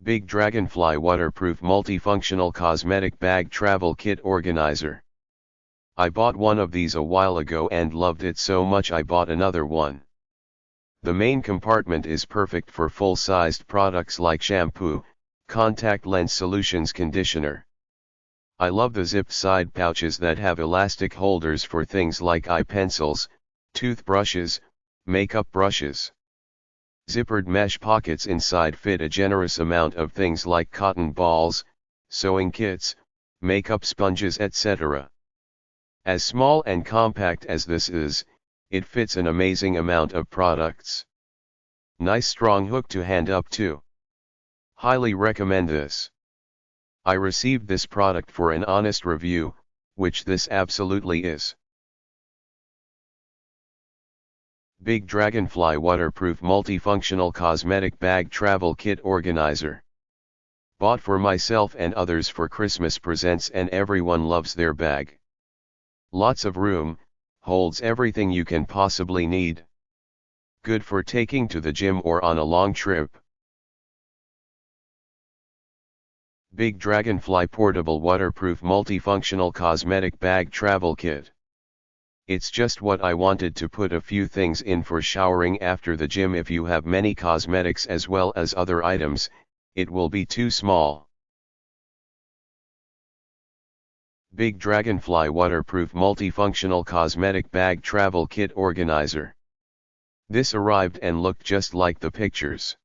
Big Dragonfly Waterproof Multifunctional Cosmetic Bag Travel Kit Organizer. I bought one of these a while ago and loved it so much I bought another one. The main compartment is perfect for full-sized products like shampoo, contact lens solutions, conditioner. I love the zip side pouches that have elastic holders for things like eye pencils, toothbrushes, makeup brushes. Zippered mesh pockets inside fit a generous amount of things like cotton balls, sewing kits, makeup sponges, etc. As small and compact as this is, it fits an amazing amount of products. Nice strong hook to hand up too. Highly recommend this. I received this product for an honest review, which this absolutely is. Big Dragonfly Waterproof Multifunctional Cosmetic Bag Travel Kit Organizer. Bought for myself and others for Christmas presents, and everyone loves their bag. Lots of room, holds everything you can possibly need. Good for taking to the gym or on a long trip. Big Dragonfly Portable Waterproof Multifunctional Cosmetic Bag Travel Kit. It's just what I wanted to put a few things in for showering after the gym. If you have many cosmetics as well as other items, it will be too small. Big Dragonfly Waterproof Multifunctional Cosmetic Bag Travel Kit Organizer. This arrived and looked just like the pictures.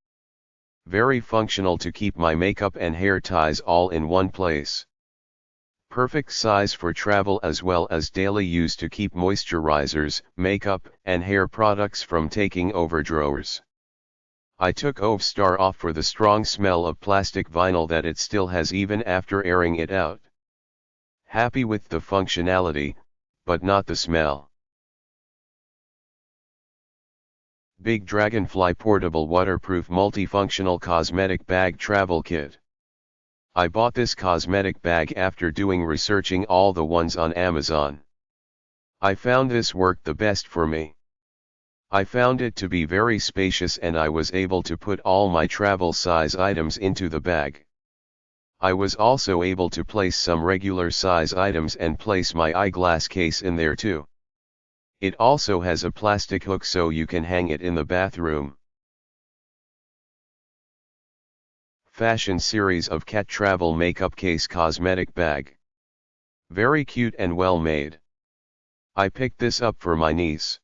Very functional to keep my makeup and hair ties all in one place. Perfect size for travel as well as daily use to keep moisturizers, makeup, and hair products from taking over drawers. I took OVSTAR off for the strong smell of plastic vinyl that it still has even after airing it out. Happy with the functionality, but not the smell. Big Dragonfly Portable Waterproof Multifunctional Cosmetic Bag Travel Kit. I bought this cosmetic bag after doing researching all the ones on Amazon. I found this worked the best for me. I found it to be very spacious and I was able to put all my travel size items into the bag. I was also able to place some regular size items and place my eyeglass case in there too. It also has a plastic hook so you can hang it in the bathroom. Fashion series of cat travel makeup case cosmetic bag. Very cute and well made. I picked this up for my niece.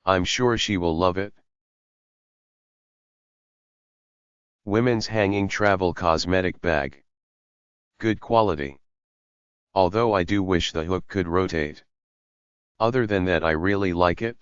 I'm sure she will love it. Women's hanging travel cosmetic bag. Good quality. Although I do wish the hook could rotate. Other than that, I really like it.